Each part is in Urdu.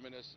MNS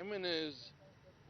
MNAs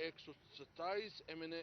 127 MNA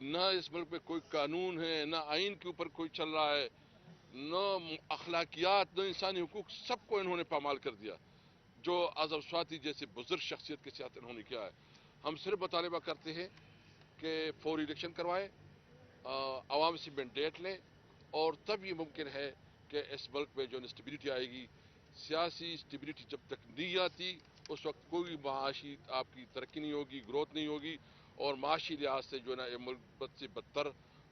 نہ اس ملک میں کوئی قانون ہے، نہ آئین کے اوپر کوئی چل رہا ہے، نہ اخلاقیات، نہ انسانی حقوق، سب کو انہوں نے پامال کر دیا جو اعظم سواتی جیسے بزرگ شخصیت کے ساتھ انہوں نے کیا ہے۔ ہم صرف مطالبہ کرتے ہیں کہ فوری الیکشن کروائیں، عوام سے مینڈیٹ لیں، اور تب یہ ممکن ہے کہ اس ملک میں جو انسٹیبلٹی آئے گی، سیاسی اسٹیبلٹی جب تک نہیں آتی اس وقت کوئی معاشی آپ کی ترقی نہیں ہوگی، گروتھ نہیں ہوگی، اور معاشی لحاظ سے جو ہے نا یہ ملک بد سے بدتر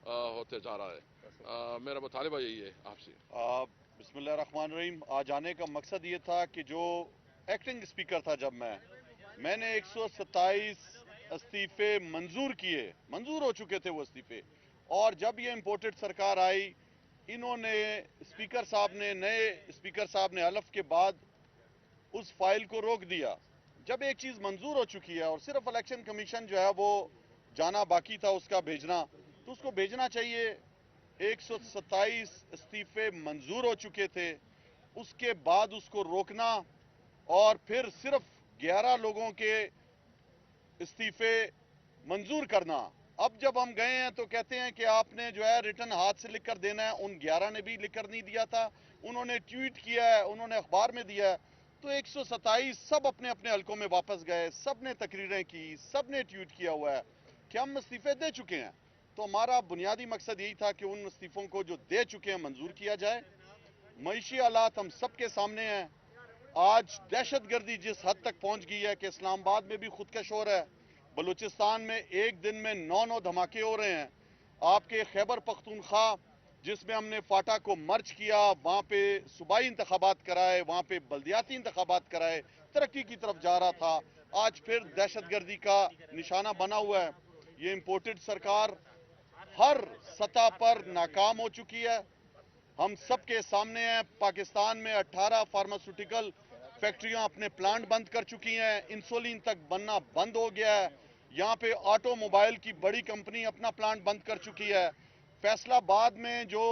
ہوتے جا رہا ہے۔ میرا مطالبہ یہی ہے آپ سے۔ بسم اللہ الرحمن الرحیم۔ آج آنے کا مقصد یہ تھا کہ جو ایکٹنگ اسپیکر تھا، جب میں نے 127 استعفے منظور ہو چکے تھے وہ استعفے، اور جب یہ امپورٹڈ سرکار آئی، انہوں نے نئے اسپیکر صاحب نے حلف کے بعد اس فائل کو روک دیا۔ جب ایک چیز منظور ہو چکی ہے اور صرف الیکشن کمیشن جو ہے وہ جانا باقی تھا اس کا بھیجنا، تو اس کو بھیجنا چاہیے۔ 127 استعفے منظور ہو چکے تھے، اس کے بعد اس کو روکنا اور پھر صرف 11 لوگوں کے استعفے منظور کرنا۔ اب جب ہم گئے ہیں تو کہتے ہیں کہ آپ نے جو ہے ریٹن ہاتھ سے لکھ کر دینا ہے۔ ان 11 نے بھی لکھ کر نہیں دیا تھا، انہوں نے ٹویٹ کیا ہے، انہوں نے اخبار میں دیا ہے۔ تو 127 سب اپنے اپنے حلقوں میں واپس گئے، سب نے تقریریں کی، سب نے ٹویٹ کیا ہوا ہے کہ ہم استعفے دے چکے ہیں۔ تو ہمارا بنیادی مقصد یہی تھا کہ ان استعفوں کو جو دے چکے ہیں منظور کیا جائے۔ معاشی حالات ہم سب کے سامنے ہیں۔ آج دہشت گردی جس حد تک پہنچ گئی ہے کہ اسلام آباد میں بھی خودکش ہو رہا ہے، بلوچستان میں ایک دن میں 9 دھماکے ہو رہے ہیں۔ آپ کے خیبر پختونخوا جس میں ہم نے فاٹا کو مرج کیا، وہاں پہ صوبائی انتخابات کرائے، وہاں پہ بلدیاتی انتخابات کرائے، ترقی کی طرف جا رہا تھا، آج پھر دہشت گردی کا نشانہ بنا ہوا ہے۔ یہ امپورٹڈ سرکار ہر سطح پر ناکام ہو چکی ہے۔ ہم سب کے سامنے ہیں، پاکستان میں 18 فارماسیوٹیکل فیکٹریاں اپنے پلانٹ بند کر چکی ہیں، انسولین تک بننا بند ہو گیا ہے۔ یہاں پہ آٹو موبائل کی بڑی کمپنی اپنا پلانٹ بند کر چکی ہے۔ فیصل آباد میں جو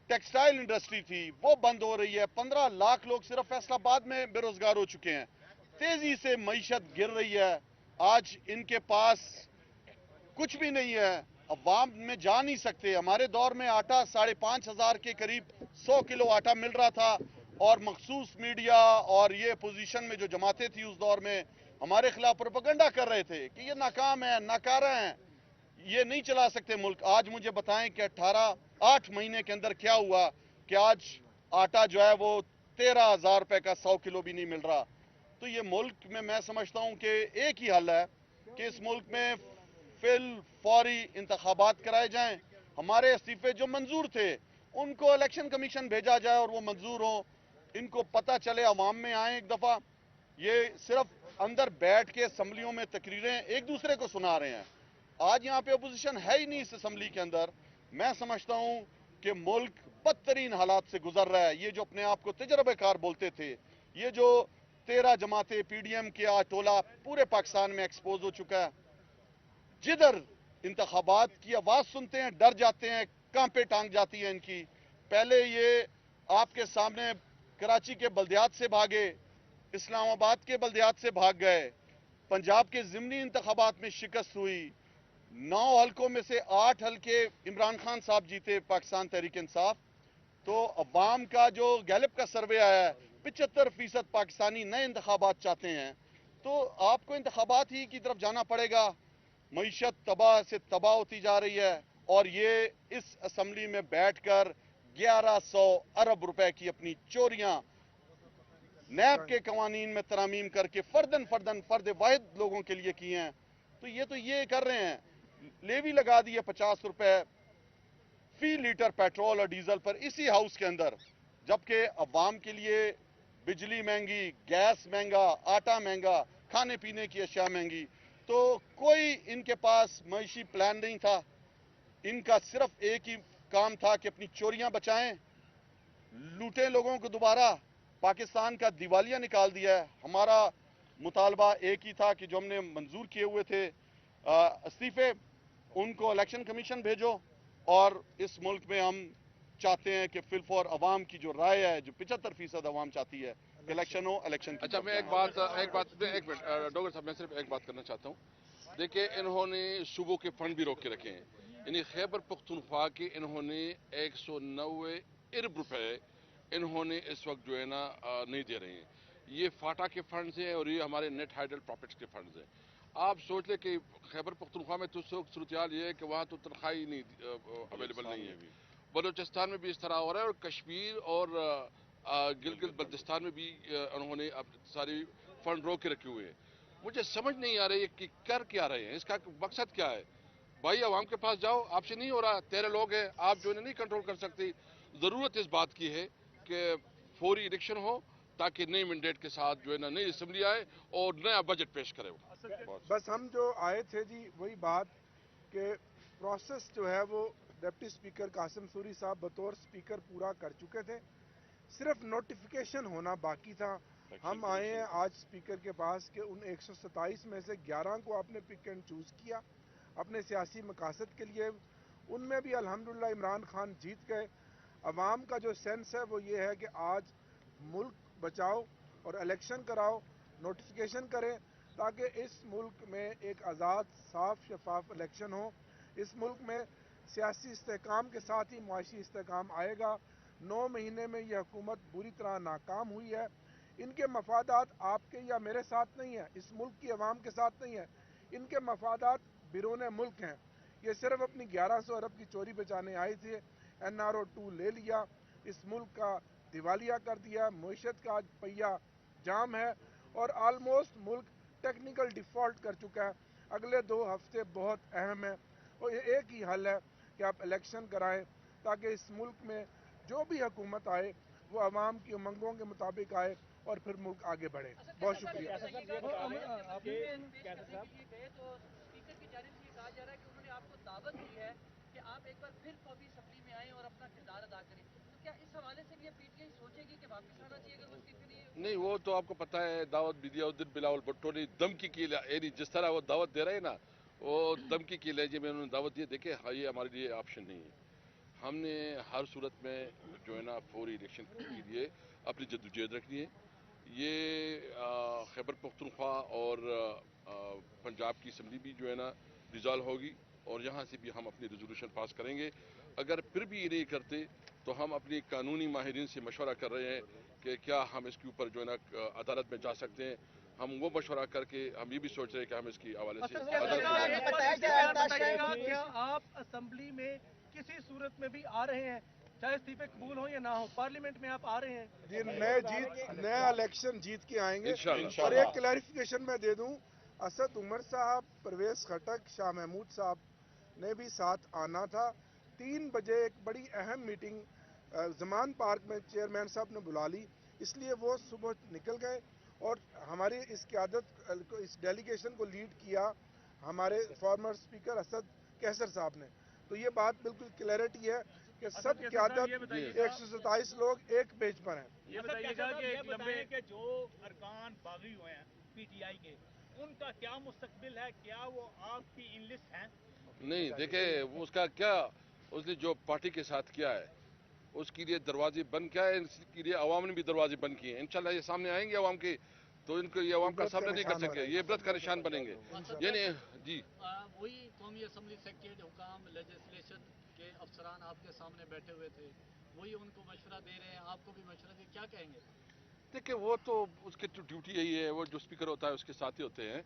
ٹیکسٹائل انڈسٹری تھی وہ بند ہو رہی ہے۔ 15 لاکھ لوگ صرف فیصل آباد میں بے روزگار ہو چکے ہیں۔ تیزی سے معیشت گر رہی ہے۔ آج ان کے پاس کچھ بھی نہیں ہے، عوام میں جا نہیں سکتے۔ ہمارے دور میں آٹا 5,500 کے قریب 100 کلو آٹا مل رہا تھا، اور مخصوص میڈیا اور یہ اپوزیشن میں جو جماعتیں تھی اس دور میں ہمارے خلاف پروپیگنڈا کر رہے تھے کہ یہ ناکام ہے، ناکارہ ہیں، یہ نہیں چلا سکتے ملک۔ آج مجھے بتائیں کہ 8 مہینے کے اندر کیا ہوا کہ آج آٹا جو ہے وہ 13,000 روپے کا 100 کلو بھی نہیں مل رہا۔ تو یہ ملک میں سمجھتا ہوں کہ ایک ہی حل ہے کہ اس ملک میں فوری انتخابات کرائے جائیں، ہمارے استعفے جو منظور تھے ان کو الیکشن کمیشن بھیجا جائے اور وہ منظور ہوں، ان کو پتہ چلے، عوام میں آئیں ایک دفعہ۔ یہ صرف اندر بیٹھ کے اسمبلیوں میں تقریریں ایک دوسرے کو سنا رہے ہیں۔ آج یہاں پہ اپوزیشن ہے ہی نہیں اس اسمبلی کے اندر۔ میں سمجھتا ہوں کہ ملک بدترین حالات سے گزر رہا ہے۔ یہ جو اپنے آپ کو تجربہ کار بولتے تھے، یہ جو 13 جماعتیں پی ڈی ایم کے آج ٹولہ پورے پاکستان میں ایکسپوز ہو چکا ہے۔ جدھر انتخابات کی آواز سنتے ہیں ڈر جاتے ہیں، کانپے ٹانگ جاتی ہے ان کی۔ پہلے یہ آپ کے سامنے کراچی کے بلدیات سے بھاگے، اسلام آباد کے بلدیات سے بھاگ گئے، پنجاب کے ضمنی انتخابات میں شکست ہوئی، 9 حلقوں میں سے 8 حلقے عمران خان صاحب جیتے پاکستان تحریک انصاف۔ تو عوام کا جو گیلپ کا سروے آیا ہے، 75% پاکستانی نئے انتخابات چاہتے ہیں۔ تو آپ کو انتخابات ہی کی طرف جانا پڑے گا۔ معیشت تباہ سے تباہ ہوتی جا رہی ہے، اور یہ اس اسمبلی میں بیٹھ کر 1100 ارب روپے کی اپنی چوریاں نیب کے قوانین میں ترامیم کر کے فرد واحد لوگوں کے لیے کی ہیں۔ تو یہ کر رہے ہیں، لیوی لگا دی ہے 50 روپے فی لیٹر پیٹرول اور ڈیزل پر اسی ہاؤس کے اندر، جبکہ عوام کے لیے بجلی مہنگی، گیس مہنگا، آٹا مہنگا، کھانے پینے کی اشیاء مہنگی۔ تو کوئی ان کے پاس معاشی پلان نہیں تھا، ان کا صرف ایک ہی کام تھا کہ اپنی چوریاں بچائیں، لوٹیں لوگوں کو دوبارہ، پاکستان کا دیوالیہ نکال دیا ہے۔ ہمارا مطالبہ ایک ہی تھا کہ جو ہم نے منظور کیے ہوئے تھے استعفے، ان کو الیکشن کمیشن بھیجو، اور اس ملک میں ہم چاہتے ہیں کہ فی الفور عوام کی جو رائے ہے، جو 75% عوام چاہتی ہے کہ الیکشن ہو، الیکشن کی اچھا، طرف میں ایک منٹ ڈاکٹر صاحب، میں صرف ایک بات کرنا چاہتا ہوں۔ دیکھیں، انہوں نے صوبوں کے فنڈ بھی روک کے رکھے ہیں۔ یعنی خیبر پختونخوا کے انہوں نے 190 ارب روپے انہوں نے اس وقت جو ہے نا نہیں دے رہے ہیں. یہ فاٹا کے فنڈز ہیں اور یہ ہمارے نیٹ ہائیڈل پراپرٹس کے فنڈز ہیں. آپ سوچ لیں کہ خیبر پختونخوا میں تو صورتحال یہ ہے کہ وہاں تو تنخواہ ہی نہیں اویلیبل نہیں ہے. بلوچستان میں بھی اس طرح ہو رہا ہے اور کشمیر اور گلگت بلتستان میں بھی انہوں نے اب ساری فنڈ روک کے رکھے ہوئے ہیں. مجھے سمجھ نہیں آ رہی ہے کہ کر کیا رہے ہیں, اس کا مقصد کیا ہے. بھائی عوام کے پاس جاؤ, آپ سے نہیں ہو رہا, 13 لوگ ہیں, آپ جو ہے نہیں کنٹرول کر سکتے. ضرورت اس بات کی ہے کہ فوری الیکشن ہو تاکہ نئی مینڈیٹ کے ساتھ جو ہے نا نئی اسمبلی آئے اور نیا بجٹ پیش کرے. بس ہم جو آئے تھے جی وہی بات کہ پروسیس جو ہے وہ ڈپٹی اسپیکر قاسم سوری صاحب بطور اسپیکر پورا کر چکے تھے, صرف نوٹیفیکیشن ہونا باقی تھا. ہم آئے ہیں آج اسپیکر کے پاس کہ ان 127 میں سے 11 کو آپ نے پک اینڈ چوز کیا اپنے سیاسی مقاصد کے لیے. ان میں بھی الحمدللہ عمران خان جیت گئے. عوام کا جو سینس ہے وہ یہ ہے کہ آج ملک بچاؤ اور الیکشن کراؤ, نوٹیفیکیشن کریں تاکہ اس ملک میں ایک آزاد صاف شفاف الیکشن ہو. اس ملک میں سیاسی استحکام کے ساتھ ہی معاشی استحکام آئے گا. 9 مہینے میں یہ حکومت بری طرح ناکام ہوئی ہے. ان کے مفادات آپ کے یا میرے ساتھ نہیں ہیں, اس ملک کی عوام کے ساتھ نہیں ہیں, ان کے مفادات بیرون ملک ہیں. یہ صرف اپنی 1100 ارب کی چوری بچانے آئی تھی. NRO2 لے لیا, اس ملک کا دیوالیہ کر دیا, معیشت کا آج پہیہ جام ہے اور آلموسٹ ملک ٹیکنیکل ڈیفالٹ کر چکا ہے. اگلے 2 ہفتے بہت اہم ہیں اور ایک ہی حل ہے کہ آپ الیکشن کرائیں تاکہ اس ملک میں جو بھی حکومت آئے وہ عوام کی امنگوں کے مطابق آئے اور پھر ملک آگے بڑھے. بہت شکریہ. کہ آپ ایک بار پھر قومی اسمبلی میں آئیں اور اپنا کردار ادا کریں, تو کیا اس حوالے سے بھی پی ٹی آئی سوچے گی کہ واپس آنا چاہیے اگر وہ استعفے نہیں؟ نہیں, وہ تو آپ کو پتا ہے دعوت بھی دیا الدین بلاول بھٹو نے دمکی کی, یعنی جس طرح وہ دعوت دے رہے ہیں نا وہ دمکی کی لہجے میں انہوں نے دعوت دی. دیکھیں یہ ہمارے لیے آپشن نہیں ہے. ہم نے ہر صورت میں جو ہے نا فوری الیکشن کے لیے اپنی جدوجہد رکھنی ہے. یہ خیبر پختونخوا اور پنجاب کی اسمبلی بھی جو ہے نا ڈیزالو ہوگی اور یہاں سے بھی ہم اپنی ریزولوشن پاس کریں گے. اگر پھر بھی یہ نہیں کرتے تو ہم اپنی قانونی ماہرین سے مشورہ کر رہے ہیں کہ کیا ہم اس کے اوپر جو ہے نا عدالت میں جا سکتے ہیں. ہم وہ مشورہ کر کے ہم یہ بھی سوچ رہے ہیں کہ ہم اس کی حوالے سے کیا آپ اسمبلی میں کسی صورت میں بھی آ رہے ہیں, چاہے استعفے قبول ہو یا نہ ہو, پارلیمنٹ میں آپ آ رہے ہیں؟ جی نیا الیکشن جیت کے آئیں گے. انشاءاللہ. اور ایک کلیریفیکیشن میں دے دوں, اسد عمر صاحب, پرویز خٹک, شاہ محمود صاحب نے بھی ساتھ آنا تھا. 3 بجے ایک بڑی اہم میٹنگ زمان پارک میں چیئرمین صاحب نے بلا لی, اس لیے وہ صبح نکل گئے اور ہماری اس قیادت اس ڈیلیگیشن کو لیڈ کیا ہمارے فارمر اسپیکر اسد کیسر صاحب نے. تو یہ بات بالکل کلیئرٹی ہے کہ سب قیادت 127 لوگ ایک پیج پر ہیں. یہ بتائیے گا کہ ایک لمبے کہ جو ارکان باغی ہوئے ہیں پی ٹی آئی کے, ان کا کیا مستقبل ہے, کیا وہ آپ کی ان لسٹ ہیں؟ نہیں, دیکھیں اس کا کیا, اس نے جو پارٹی کے ساتھ کیا ہے اس کے لیے دروازے بند کیا ہے, اس کے لیے عوام نے بھی دروازے بند کیے ہیں. انشاءاللہ یہ سامنے آئیں گے عوام کے تو ان کو یہ عوام کا سامنا نہیں کر سکتے, یہ عبرت کا نشان بنیں گے. یعنی جی وہی قومی اسمبلی سیکریٹریٹ حکام لیجسلیشن کے افسران آپ کے سامنے بیٹھے ہوئے تھے, وہی ان کو مشورہ دے رہے ہیں, آپ کو بھی مشورہ دے, کیا کہیں گے؟ دیکھیں وہ تو اس کی ڈیوٹی یہی ہے, وہ جو اسپیکر ہوتا ہے اس کے ساتھی ہوتے ہیں.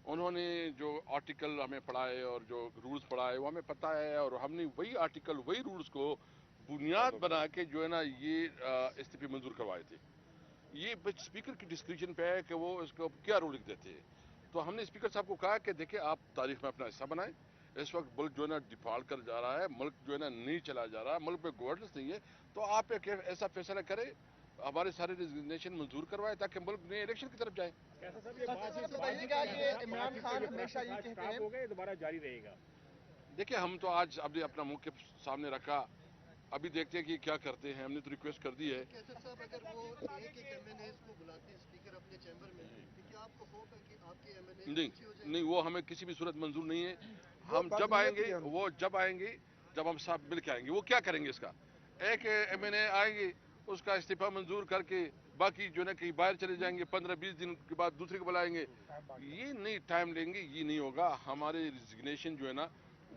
انہوں نے جو آرٹیکل ہمیں پڑھائے اور جو رولز پڑھائے وہ ہمیں پتہ ہے, اور ہم نے وہی آرٹیکل وہی رولز کو بنیاد بنا کے جو ہے نا یہ استعفے منظور کروائے تھے. یہ اسپیکر کی ڈسکریشن پہ ہے کہ وہ اس کو کیا رولنگ دیتے ہیں. تو ہم نے اسپیکر صاحب کو کہا کہ دیکھیں آپ تاریخ میں اپنا حصہ بنائیں. اس وقت ملک جو ہے نا ڈیفالٹ کر جا رہا ہے, ملک جو ہے نا نہیں چلا جا رہا, ملک میں گورننس نہیں ہے, تو آپ ایک ایسا فیصلہ کریں, ہمارے سارے ریزگنیشن منظور کروائے تاکہ ملک نئے الیکشن کی طرف جائے. عمران خان ہمیشہ یہ کہتے ہیں دوبارہ جاری رہے گا. دیکھیں ہم تو آج ہم نے اپنا موقف سامنے رکھا, ابھی دیکھتے ہیں کہ کیا کرتے ہیں. ہم نے تو ریکویسٹ کر دی ہے. صاحب اگر وہ ایک ایم این ایز کو بلاتے ہیں اسپیکر اپنے چیمبر میں, تو کیا آپ کو خوف ہے کہ آپ کے ایم این اے نہیں, وہ ہمیں کسی بھی صورت منظور نہیں ہے. ہم جب آئیں گے, وہ جب آئیں گے, جب ہم سب مل کے آئیں گے. وہ کیا کریں گے, اس کا ایک ایم این اے آئیں گے, اس کا استعفیٰ منظور کر کے باقی جو ہے نا کہیں باہر چلے جائیں گے, 15-20 دن کے بعد دوسرے کو بلائیں گے. یہ نہیں ٹائم لیں گے, یہ نہیں ہوگا. ہمارے ریزگنیشن جو ہے نا